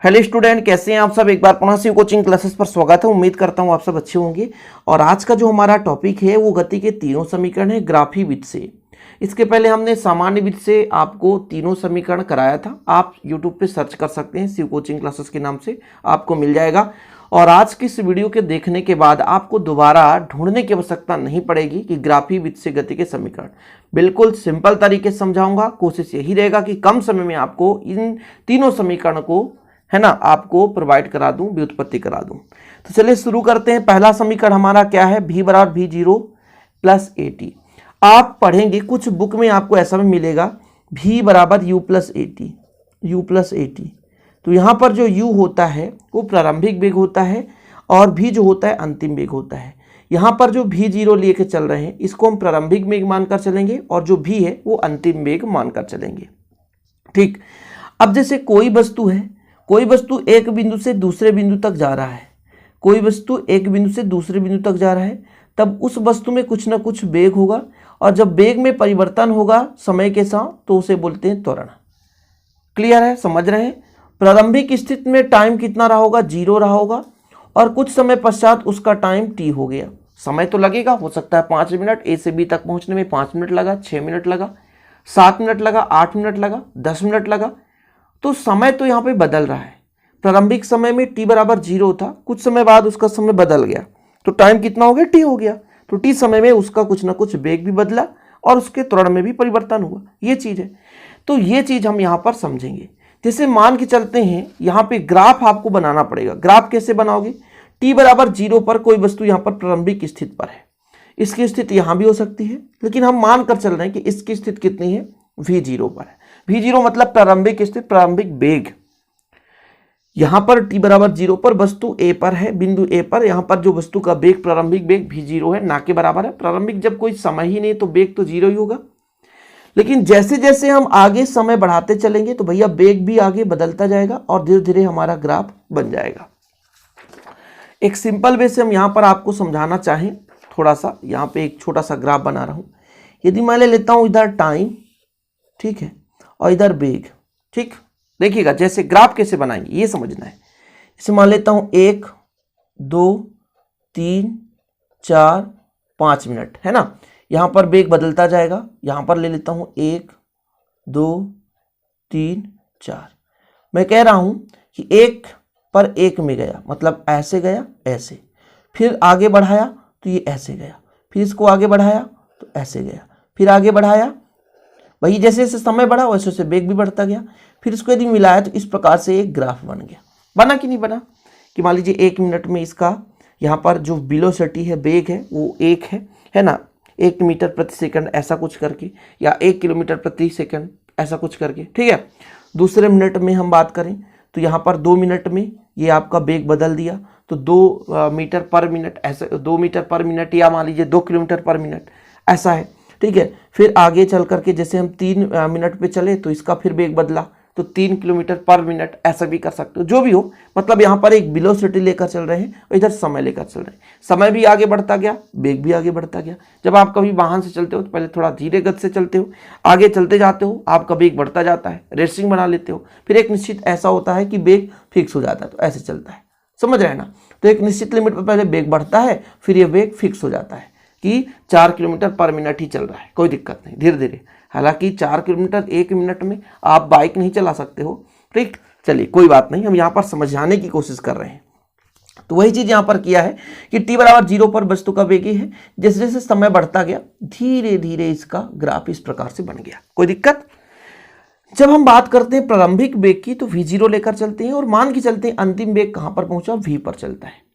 Hello student, कैसे हैं आप सब। एक बार पुनः से कोचिंग क्लासेस पर स्वागत है। उम्मीद करता हूं आप सब अच्छे होंगे। और आज का जो हमारा टॉपिक है वो गति के तीनों समीकरण है ग्राफी विधि से। इसके पहले हमने सामान्य विधि से आपको तीनों समीकरण कराया था। आप यूट्यूब पे सर्च कर सकते हैं, शिव कोचिंग क्लासेस के नाम से आपको मिल जाएगा। और आज की इस वीडियो के देखने के बाद आपको दोबारा ढूंढने की आवश्यकता नहीं पड़ेगी कि ग्राफी विधि से गति के समीकरण। बिल्कुल सिंपल तरीके से समझाऊंगा। कोशिश यही रहेगा कि कम समय में आपको इन तीनों समीकरण को है ना आपको प्रोवाइड करा दूं, व्युत्पत्ति करा दूं। तो चलिए शुरू करते हैं। पहला समीकरण हमारा क्या है, v बराबर we zero plus A T. आप पढ़ेंगे कुछ बुक में आपको ऐसा भी मिलेगा v बराबर you plus A T, you plus A T. तो यहाँ पर जो u होता है वो प्रारंभिक वेग होता है और v जो होता है अंतिम वेग होता है। यहाँ पर जो v जीरो लेके चल रहे हैं इसको हम प्रारंभिक वेग मानकर चलेंगे और जो v है वो अंतिम वेग मानकर चलेंगे। ठीक, अब जैसे कोई वस्तु एक बिंदु से दूसरे बिंदु तक जा रहा है, कोई वस्तु एक बिंदु से दूसरे बिंदु तक जा रहा है, तब उस वस्तु में कुछ ना कुछ वेग होगा और जब वेग में परिवर्तन होगा समय के साथ तो उसे बोलते हैं त्वरण। क्लियर है, समझ रहे हैं। प्रारंभिक स्थिति में टाइम कितना रहा होगा, जीरो रहा होगा और कुछ समय पश्चात उसका टाइम टी हो गया। समय तो लगेगा, हो सकता है 5 मिनट, ए से बी तक पहुंचने में 5 मिनट लगा, 6 मिनट लगा, 7 मिनट लगा, 8 मिनट लगा, 10 मिनट लगा। तो समय तो यहाँ पे बदल रहा है। प्रारंभिक समय में t बराबर जीरो था, कुछ समय बाद उसका समय बदल गया तो टाइम कितना हो गया, t हो गया। तो t समय में उसका कुछ ना कुछ वेग भी बदला और उसके त्वरण में भी परिवर्तन हुआ। ये चीज है। तो ये चीज हम यहाँ पर समझेंगे। जैसे मान के चलते हैं यहाँ पे ग्राफ आपको बनाना पड़ेगा। ग्राफ कैसे बनाओगे, t बराबर जीरो पर कोई वस्तु यहाँ पर प्रारंभिक स्थिति पर है, इसकी स्थिति यहाँ भी हो सकती है, लेकिन हम मान कर चल रहे हैं कि इसकी स्थिति कितनी है, v जीरो पर है। v जीरो मतलब प्रारंभिक स्थिति, प्रारंभिक वेग। यहां पर t बराबर जीरो पर वस्तु a पर है, बिंदु a पर। यहां पर जो वस्तु का वेग, प्रारंभिक वेग v जीरो है, ना के बराबर है। प्रारंभिक जब कोई समय ही नहीं तो वेग तो जीरो ही होगा। लेकिन जैसे जैसे हम आगे समय बढ़ाते चलेंगे तो भैया वेग भी आगे बदलता जाएगा और धीरे धीरे हमारा ग्राफ बन जाएगा। एक सिंपल वे से हम यहां पर आपको समझाना चाहें, थोड़ा सा यहां पे एक छोटा सा ग्राफ बना रहा हूं। यदि मैं ले लेता हूं इधर टाइम, ठीक है, और इधर वेग। ठीक, देखिएगा जैसे ग्राफ कैसे बनाएंगे ये समझना है। इसे मान लेता हूं 1 2 3 4 5 मिनट, है ना। यहां पर वेग बदलता जाएगा। यहां पर ले लेता हूं 1 2 3 4। मैं कह रहा हूं कि 1 पर 1 में गया, मतलब ऐसे गया, ऐसे, फिर आगे बढ़ाया तो ये ऐसे गया, फिर इसको आगे बढ़ाया तो ऐसे गया, फिर आगे बढ़ाया। वही जैसे जैसे समय बढ़ा वैसे वैसे वेग भी बढ़ता गया। फिर इसको यदि मिलाया तो इस प्रकार से एक ग्राफ बन गया। बना कि नहीं बना, कि मान लीजिए 1 मिनट में इसका यहाँ पर जो वेलोसिटी है, वेग है, वो 1 है ना, 1 मीटर प्रति सेकंड ऐसा कुछ करके, या 1 किलोमीटर प्रति सेकंड ऐसा कुछ करके। ठीक है। दूसरे मिनट में हम बात करें तो यहाँ पर 2 मिनट में ये आपका वेग बदल दिया तो 2 मीटर पर मिनट, ऐसे 2 मीटर पर मिनट, या मान लीजिए 2 किलोमीटर पर मिनट ऐसा है। ठीक है। फिर आगे चल करके जैसे हम 3 मिनट पे चले तो इसका फिर वेग बदला तो 3 किलोमीटर पर मिनट, ऐसा भी कर सकते हो। जो भी हो, मतलब यहाँ पर एक वेलोसिटी लेकर चल रहे हैं और इधर समय लेकर चल रहे हैं। समय भी आगे बढ़ता गया, वेग भी आगे बढ़ता गया। जब आप कभी वाहन से चलते हो तो पहले थोड़ा धीरे गति से चलते हो, आगे चलते जाते हो, आपका वेग बढ़ता जाता है, रेसिंग बना लेते हो। फिर एक निश्चित ऐसा होता है कि वेग फिक्स हो जाता है, तो ऐसे चलता है। समझ रहे हैं ना। तो एक निश्चित लिमिट पर पहले वेग बढ़ता है, फिर ये वेग फिक्स हो जाता है कि 4 किलोमीटर पर मिनट ही चल रहा है, कोई दिक्कत नहीं, धीरे धीरे। हालांकि 4 किलोमीटर 1 मिनट में आप बाइक नहीं चला सकते हो। ठीक, चलिए कोई बात नहीं, हम यहाँ पर समझाने की कोशिश कर रहे हैं। तो वही चीज यहाँ पर किया है कि t बराबर जीरो पर वस्तु का वेग है। जैसे जैसे समय बढ़ता गया धीरे धीरे इसका ग्राफ इस प्रकार से बन गया। कोई दिक्कत। जब हम बात करते हैं प्रारंभिक वेग की तो v जीरो लेकर चलते हैं और मान के चलते हैं अंतिम वेग कहां पर पहुंचा, v पर चलता है।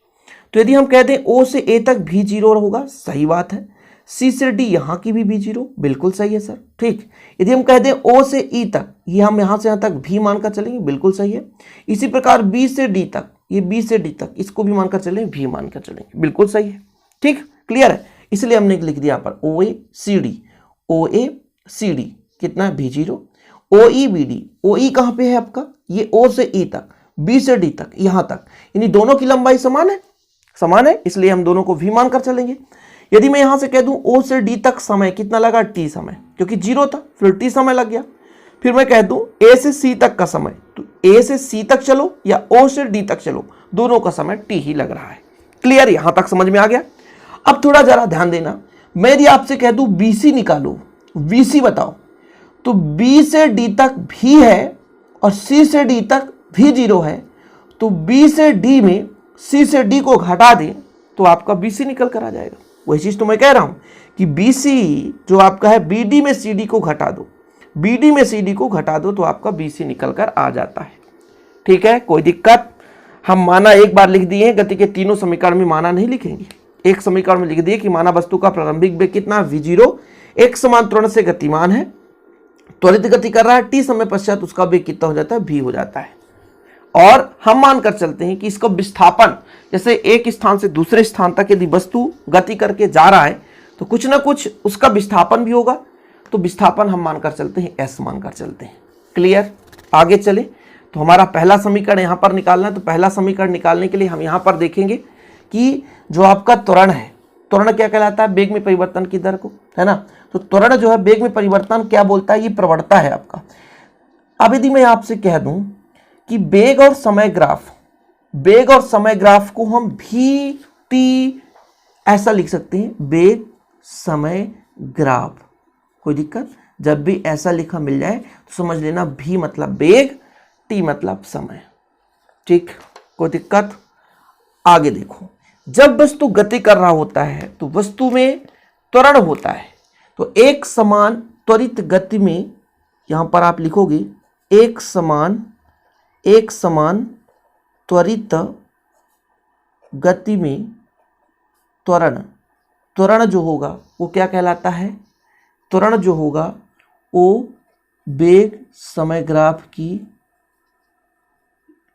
तो यदि हम कहते हैं O से A तक v जीरो होगा, सही बात है। C से D यहाँ की भी v जीरो, बिल्कुल सही है सर। ठीक। यदि हम कहते हैं O से E तक, ये हम यहाँ से यहाँ तक v मानकर चलेंगे, बिल्कुल सही है। इसी प्रकार B से D तक, ये B से D तक, इसको भी मानकर चलेंगे, v मानकर चलेंगे, बिल्कुल सही है। ठीक, क्लियर है। इसलिए हमने लिख दिया यहाँ पर OACD, OACD कितना है, v जीरो। OEBD, OE कहाँ पे है आपका, ये O से E तक, B से D तक, यहाँ तक, यानी दोनों की लंबाई समान है, समान है, इसलिए हम दोनों को v मानकर चलेंगे। यदि मैं यहां से कह दूं O से D तक समय कितना लगा, t समय, क्योंकि जीरो था, फिर t समय लग गया। फिर मैं कह दूं ए से सी तक का समय, तो ए से सी तक चलो या ओ से डी तक चलो, दोनों का समय टी ही लग रहा है। क्लियर, यहां तक समझ में आ गया। अब थोड़ा जरा ध्यान देना, मैं यदि आपसे कह दूं बीसी निकालो, बीसी बताओ, तो बी से डी तक भी है और सी से डी तक भी 0 है, तो बी से डी में सी से डी को घटा दें तो आपका बीसी निकल कर आ जाएगा। वही चीज तो मैं कह रहा हूं कि बीसी जो आपका है बीडी में सीडी को घटा दो, बीडी में सीडी को घटा दो तो आपका बीसी निकल कर आ जाता है। ठीक है, कोई दिक्कत? हम माना एक बार लिख दिए हैं, गति के तीनों समीकरण में माना नहीं लिखेंगे। एक समीकरण में लिख दिए कि माना वस्तु का प्रारंभिक वेग कितना v0, एक समान त्वरण से गतिमान है, त्वरित गति कर रहा है, t समय पश्चात उसका वेग कितना हो जाता है, v हो जाता है। और हम मानकर चलते हैं कि इसका विस्थापन, जैसे एक स्थान से दूसरे स्थान तक यदि वस्तु गति करके जा रहा है तो कुछ ना कुछ उसका विस्थापन भी होगा, तो विस्थापन हम मानकर चलते हैं s मानकर चलते हैं। क्लियर, आगे चले तो हमारा पहला समीकरण यहां पर निकालना है। तो पहला समीकरण निकालने के लिए हम यहां पर देखेंगे कि जो आपका त्वरण है, त्वरण क्या कहलाता है, वेग में परिवर्तन की दर को, है ना। तो त्वरण जो है वेग में परिवर्तन क्या बोलता है, ये प्रवणता है आपका। अब यदि मैं आपसे कह दूं कि वेग और समय ग्राफ, वेग और समय ग्राफ को हम भी टी ऐसा लिख सकते हैं, वेग समय ग्राफ। कोई दिक्कत? जब भी ऐसा लिखा मिल जाए तो समझ लेना भी मतलब वेग, टी मतलब समय। ठीक, कोई दिक्कत? आगे देखो, जब वस्तु गति कर रहा होता है तो वस्तु में त्वरण होता है, तो एक समान त्वरित गति में, यहां पर आप लिखोगे एक समान त्वरित गति में त्वरण जो होगा वो क्या कहलाता है, त्वरण जो होगा वो वेग समय ग्राफ की,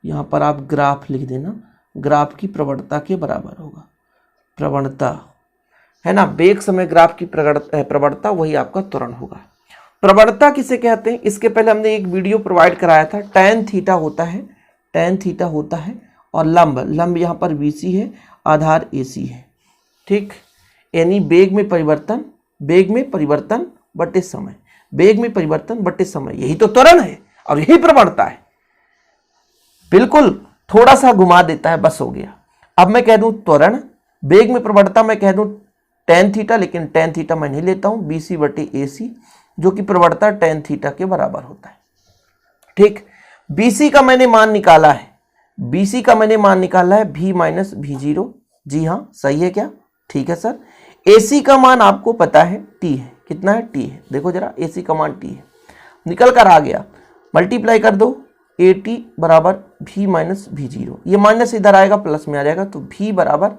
यहां पर आप ग्राफ लिख देना, ग्राफ की प्रवणता के बराबर होगा। प्रवणता है ना, वेग समय ग्राफ की प्रवणता वही आपका त्वरण होगा। प्रवणता किसे कहते हैं, इसके पहले हमने एक वीडियो प्रोवाइड कराया था। टैन थीटा होता है, टैन थीटा होता है, और लंब यहाँ पर बीसी है, आधार एसी है। ठीक, यानी वेग में परिवर्तन बटे समय, वेग में परिवर्तन बटे समय, यही तो त्वरण है और यही प्रवणता है। बिल्कुल, थोड़ा सा घुमा देता है, बस हो गया। अब मैं कह दूं त्वरण, वेग में प्रवणता मैं कह दूं टैन थीटा, लेकिन टैन थीटा मैं नहीं लेता हूं, बीसी बटे एसी, जो कि प्रवणता टैन थीटा के बराबर होता है। ठीक, बीसी का मैंने मान निकाला है, बीसी का मैंने मान निकाला है v माइनस v0। जी हाँ, सही है क्या? ठीक है सर। एसी का मान आपको पता है t है, कितना है, t है। देखो जरा, एसी का मान t है, निकल कर आ गया। मल्टीप्लाई कर दो, AT बराबर v माइनस v0, ये माइनस इधर आएगा प्लस में आ जाएगा, तो v बराबर,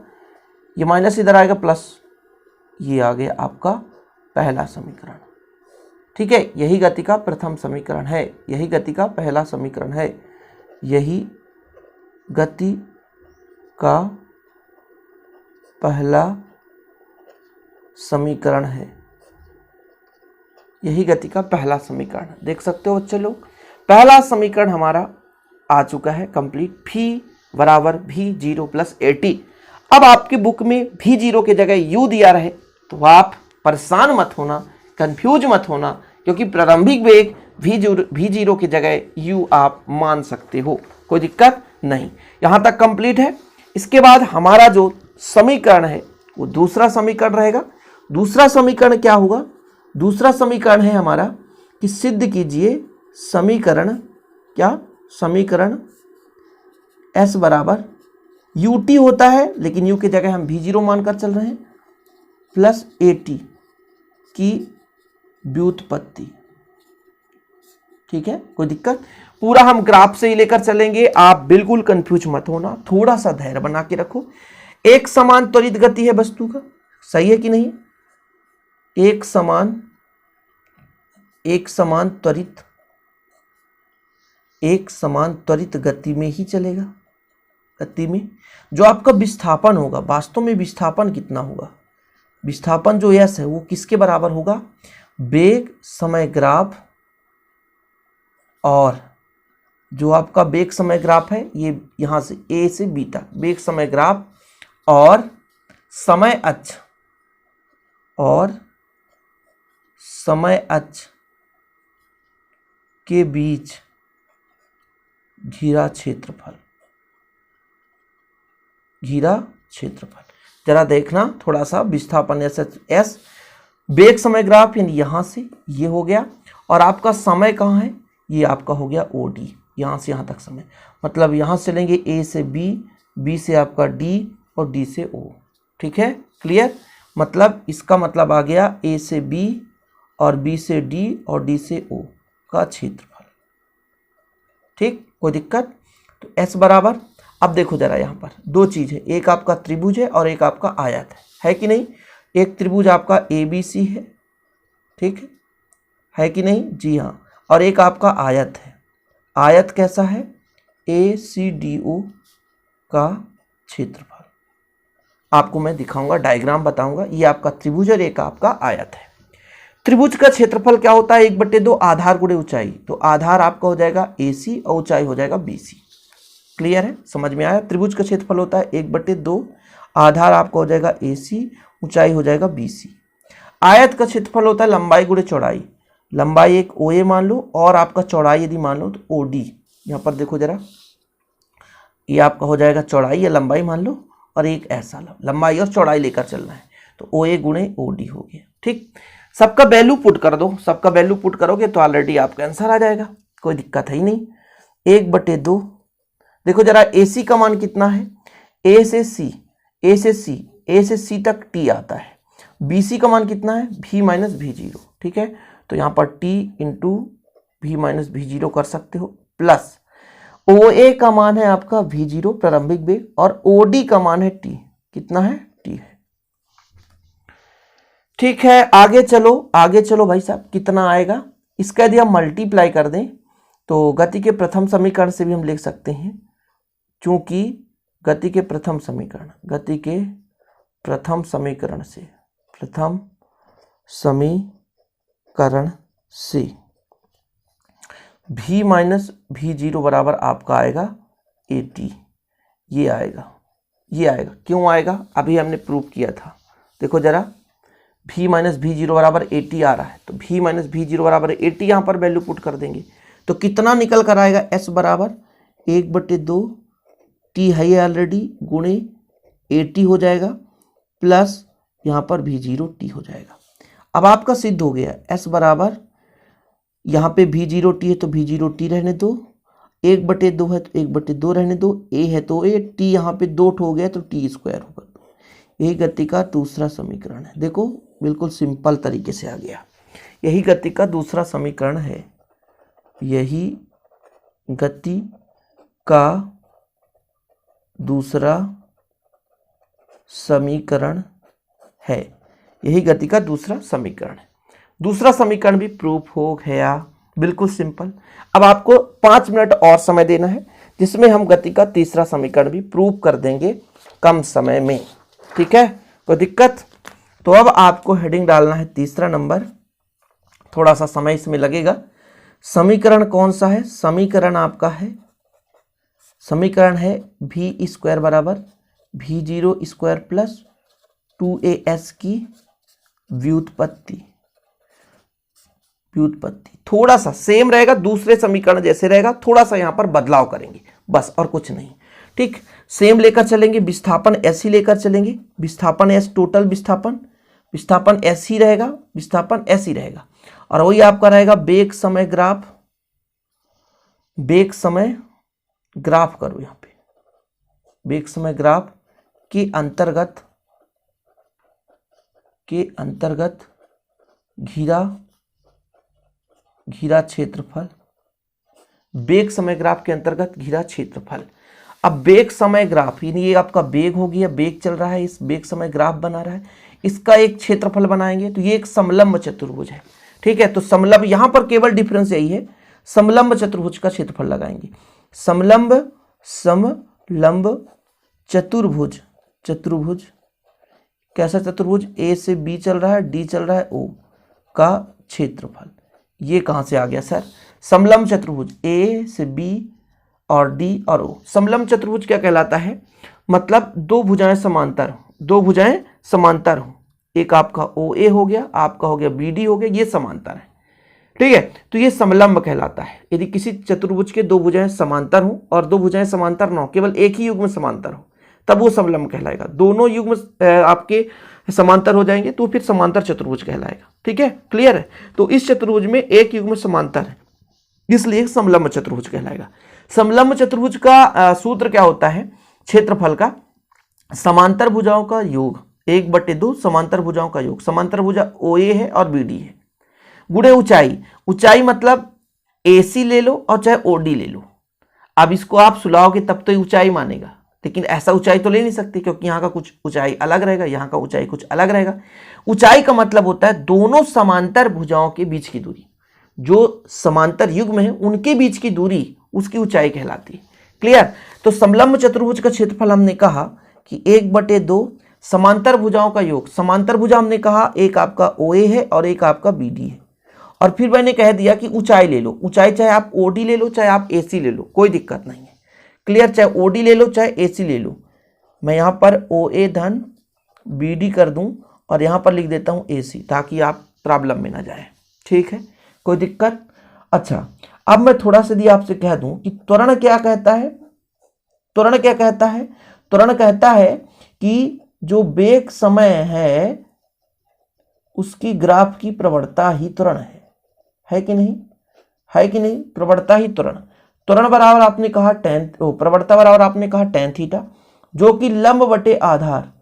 ये माइनस इधर आएगा प्लस, ये आ गया आपका पहला समीकरण। ठीक है, यही गति का प्रथम समीकरण है, यही गति का पहला समीकरण है, यही गति का पहला समीकरण है, यही गति का पहला समीकरण। देख सकते हो बच्चे लोग, पहला समीकरण हमारा आ चुका है कंप्लीट। v बराबर v0 प्लस AT। अब आपके बुक में v0 के जगह u दिया रहे तो आप परेशान मत होना, कंफ्यूज मत होना, क्योंकि प्रारंभिक वेग v0 की जगह u आप मान सकते हो, कोई दिक्कत नहीं। यहां तक कंप्लीट है। इसके बाद हमारा जो समीकरण है वो दूसरा समीकरण रहेगा। दूसरा समीकरण क्या होगा, दूसरा समीकरण है हमारा कि सिद्ध कीजिए समीकरण, क्या, समीकरण s बराबर ut होता है, लेकिन u की जगह हम v0 मानकर चल रहे हैं, प्लस AT की व्युत्पत्ति। ठीक है, कोई दिक्कत? पूरा हम ग्राफ से ही लेकर चलेंगे, आप बिल्कुल कंफ्यूज मत होना, थोड़ा सा धैर्य बना के रखो। एक समान त्वरित गति है वस्तु का, सही है कि नहीं? एक समान त्वरित गति में ही चलेगा। गति में जो आपका विस्थापन होगा, वास्तव में विस्थापन कितना होगा, विस्थापन जो यस है वो किसके बराबर होगा, वेग समय ग्राफ, और जो आपका वेग समय ग्राफ है ये यहां से A से B तक, वेग समय ग्राफ और समय अक्ष के बीच घिरा क्षेत्रफल, घिरा क्षेत्रफल। जरा देखना थोड़ा सा, विस्थापन एस, बेग समय ग्राफ यानी यहां से ये हो गया, और आपका समय कहाँ है, ये आपका हो गया OD, यहां से यहां तक समय, मतलब यहां से लेंगे A से B, B से आपका D और D से O। ठीक है, क्लियर। मतलब इसका मतलब आ गया A से B और B से D और D से O का क्षेत्रफल। ठीक, कोई दिक्कत। तो S बराबर, अब देखो जरा यहाँ पर दो चीज है, एक आपका त्रिभुज है और एक आपका आयत है कि नहीं। एक त्रिभुज आपका ABC है, ठीक है कि नहीं, जी हाँ। और एक आपका आयत है, आयत कैसा है, ACDO का क्षेत्रफल। आपको मैं दिखाऊंगा, डायग्राम बताऊंगा। ये आपका त्रिभुज और एक आपका आयत है। त्रिभुज का क्षेत्रफल क्या होता है, 1/2 आधार गुणे ऊंचाई। तो आधार आपका हो जाएगा AC और ऊंचाई हो जाएगा BC। क्लियर है, समझ में आया। त्रिभुज का क्षेत्रफल होता है 1/2, आधार आपका हो जाएगा AC, ऊंचाई हो जाएगा BC। आयत का क्षेत्रफल होता है लंबाई गुणे चौड़ाई। लंबाई एक OA मान लो और आपका चौड़ाई यदि मान लो तो OD। यहाँ पर देखो जरा, ये आपका हो जाएगा चौड़ाई या लंबाई मान लो, और एक ऐसा लंबाई और चौड़ाई लेकर चलना है, तो OA गुणे OD हो गया। ठीक, सबका वैल्यू पुट कर दो, सबका वैल्यू पुट करोगे तो ऑलरेडी आपका आंसर आ जाएगा, कोई दिक्कत है ही नहीं। 1/2, देखो जरा AC का मान कितना है, A से C, A से C, A से C तक T आता है। BC का मान कितना है, V माइनस V0। ठीक है, तो यहाँ पर T into V minus V0 कर सकते हो, प्लस OA का मान है आपका V0 प्रारंभिक वेग, और OD का मान है T, कितना है, T है। ठीक है, आगे चलो, आगे चलो भाई साहब, कितना आएगा इसका यदि हम मल्टीप्लाई कर दें तो गति के प्रथम समीकरण से भी हम लिख सकते हैं, क्योंकि गति के प्रथम समीकरण, गति के प्रथम समीकरण से, प्रथम समीकरण से V माइनस V0 बराबर आपका आएगा AT। ये आएगा, ये आएगा, क्यों आएगा, अभी हमने प्रूव किया था। देखो जरा, V माइनस V0 बराबर AT आ रहा है, तो V माइनस V0 बराबर AT यहाँ पर वैल्यू पुट कर देंगे तो कितना निकल कर आएगा, S बराबर 1/2 T है ऑलरेडी गुणे AT हो जाएगा, प्लस यहाँ पर V0 T हो जाएगा। अब आपका सिद्ध हो गया, S बराबर यहाँ पे V0 T है तो V0 T रहने दो, 1/2 है तो 1/2 रहने दो, A है तो A, T यहाँ पे 2 हो गया तो T स्क्वायर होगा। यही गति का दूसरा समीकरण है। देखो बिल्कुल सिंपल तरीके से आ गया, यही गति का दूसरा समीकरण है, यही गति का दूसरा समीकरण है, यही गति का दूसरा समीकरण है। दूसरा समीकरण भी प्रूफ हो गया, बिल्कुल सिंपल। अब आपको 5 मिनट और समय देना है, जिसमें हम गति का तीसरा समीकरण भी प्रूव कर देंगे कम समय में। ठीक है, कोई दिक्कत। तो अब आपको हेडिंग डालना है तीसरा नंबर, थोड़ा सा समय इसमें लगेगा। समीकरण कौन सा है, समीकरण आपका है, समीकरण है V स्क्वायर बराबर V0 स्क्वायर प्लस 2AS की व्युत्पत्ति। व्युत्पत्ति थोड़ा सा सेम रहेगा, दूसरे समीकरण जैसे रहेगा, थोड़ा सा यहां पर बदलाव करेंगे बस, और कुछ नहीं। ठीक, सेम लेकर चलेंगे, विस्थापन S ही लेकर चलेंगे, विस्थापन S, टोटल विस्थापन, विस्थापन S ही रहेगा, विस्थापन S ही रहेगा, और वही आपका रहेगा बेग समय ग्राफ। बेग समय ग्राफ करो यहां पे, बेग समय ग्राफ के अंतर्गत घिरा क्षेत्रफल, बेग समय ग्राफ के अंतर्गत घिरा क्षेत्रफल। अब बेग समय ग्राफ यानी ये आपका बेग हो गया, बेग चल रहा है, इस बेग समय ग्राफ बना रहा है, इसका एक क्षेत्रफल बनाएंगे तो ये एक समलंब चतुर्भुज है। ठीक है, तो समलंब, यहां पर केवल डिफरेंस यही है, समलंब चतुर्भुज का क्षेत्रफल लगाएंगे। समलंब चतुर्भुज, चतुर्भुज कैसा चतुर्भुज, A से B चल रहा है, D चल रहा है, O का क्षेत्रफल। ये कहां से आ गया सर, समलंब चतुर्भुज A से B और D और O। समलंब चतुर्भुज क्या कहलाता है, मतलब दो भुजाएं समांतर हो, दो भुजाएं समांतर हो, एक आपका OA हो गया, आपका हो गया BD हो गया, ये समांतर है। ठीक है, तो ये समलंब कहलाता है। यदि किसी चतुर्भुज के दो भुजाएं समांतर हो और दो भुजाएं समांतर ना हो, केवल एक ही युग्म समांतर हो, तब वो समलंब कहलाएगा। दोनों युग्म आपके समांतर हो जाएंगे तो फिर समांतर चतुर्भुज कहलाएगा। ठीक है, क्लियर है। तो इस चतुर्भुज में एक युग्म समांतर है, इसलिए समलंब चतुर्भुज कहलाएगा। समलंब चतुर्भुज का सूत्र क्या होता है? क्षेत्रफल का समांतर भुजाओं का योग 1/2 समांतर भुजाओं का योग। समांतर भुजा OA है और BD है, गुणे ऊंचाई। ऊंचाई मतलब AC ले लो और चाहे OD ले लो। अब इसको आप सुलाओगे तब तो ऊंचाई मानेगा, लेकिन ऐसा ऊंचाई तो ले नहीं सकते क्योंकि यहाँ का कुछ ऊंचाई अलग रहेगा, यहाँ का ऊंचाई कुछ अलग रहेगा। ऊंचाई का मतलब होता है दोनों समांतर भुजाओं के बीच की दूरी, जो समांतर युग्म है उनके बीच की दूरी, उसकी ऊंचाई कहलाती है। क्लियर? तो समलंब चतुर्भुज का क्षेत्रफल हमने कहा कि 1/2 समांतर भुजाओं का योग। समांतर भुजा हमने कहा एक आपका OA है और एक आपका BD है। और फिर मैंने कह दिया कि ऊंचाई ले लो। ऊंचाई चाहे आप OD ले लो चाहे आप AC ले लो, कोई दिक्कत नहीं है। क्लियर? चाहे OD ले लो चाहे AC ले लो। मैं यहाँ पर OA धन BD कर दूं और यहाँ पर लिख देता हूँ AC, ताकि आप प्रॉब्लम में ना जाए। ठीक है, कोई दिक्कत? अच्छा, अब मैं थोड़ा सा दिया आपसे कह दूं कि त्वरण क्या कहता है। त्वरण क्या कहता है? त्वरण कहता है कि जो वेग समय है उसकी ग्राफ की प्रवणता ही त्वरण है कि नहीं? है कि नहीं? प्रवणता ही त्वरण। त्वरण बराबर आपने कहा प्रवणता बराबर आपने कहा tan थीटा, जो कि लंब बटे आधार,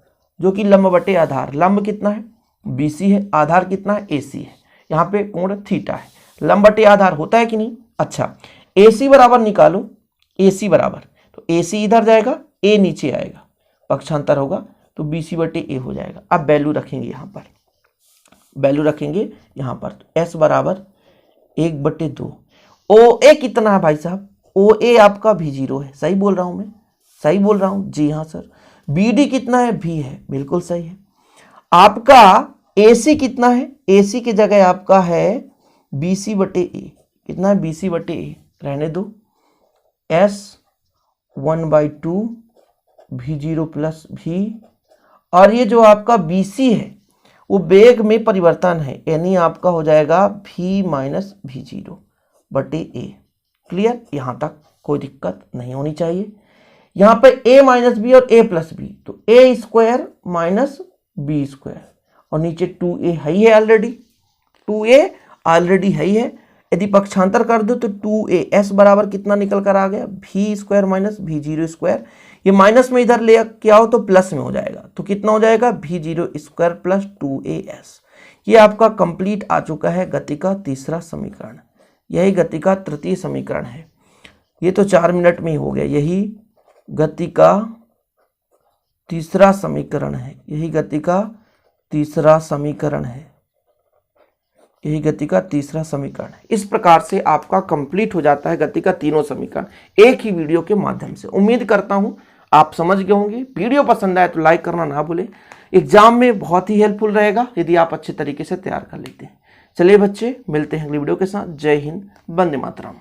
जो कि लंब बटे आधार। लंब कितना है? BC है, आधार कितना है? AC है। यहाँ पे कोण थीटा है। लंब बटे आधार होता है कि नहीं? अच्छा, AC बराबर निकालो। AC बराबर, तो AC इधर जाएगा, A नीचे आएगा, पक्षांतर होगा तो BC बटे A हो जाएगा। अब वैल्यू रखेंगे यहाँ पर, वैल्यू रखेंगे यहाँ पर, तो S बराबर 1/2। OA कितना है भाई साहब? OA आपका V0 है। सही बोल रहा हूँ मैं? सही बोल रहा हूँ? जी हाँ सर। BD कितना है? V है, बिल्कुल सही है। आपका AC कितना है? AC की जगह आपका है BC बटे A। कितना है? BC बटे A, रहने दो। S 1/2 V0 प्लस V, और ये जो आपका BC है वो वेग में परिवर्तन है, यानी आपका हो जाएगा V माइनस V0 बटे A। क्लियर? यहाँ तक कोई दिक्कत नहीं होनी चाहिए। यहाँ पे A माइनस B और A प्लस B, तो A square minus B square, और नीचे 2A है ही है ऑलरेडी, 2A ऑलरेडी है ही है। यदि पक्षांतर कर दो तो 2A, S बराबर कितना निकल कर आ गया? V square minus V0 square. ये माइनस में इधर ले क्या हो तो प्लस में हो जाएगा, तो कितना हो जाएगा? V0 square plus 2AS। ये आपका कंप्लीट आ चुका है गति का तीसरा समीकरण। यही गति का तृतीय समीकरण है। ये तो 4 मिनट में ही हो गया। यही गति का तीसरा समीकरण है, यही गति का तीसरा समीकरण है, यही गति का तीसरा समीकरण है। इस प्रकार से आपका कंप्लीट हो जाता है गति का तीनों समीकरण एक ही वीडियो के माध्यम से। उम्मीद करता हूं आप समझ गए होंगे। वीडियो पसंद आए तो लाइक करना ना भूलें। एग्जाम में बहुत ही हेल्पफुल रहेगा यदि आप अच्छे तरीके से तैयार कर लेते हैं। चलिए बच्चे, मिलते हैं अगली वीडियो के साथ। जय हिंद, वंदे मातरम।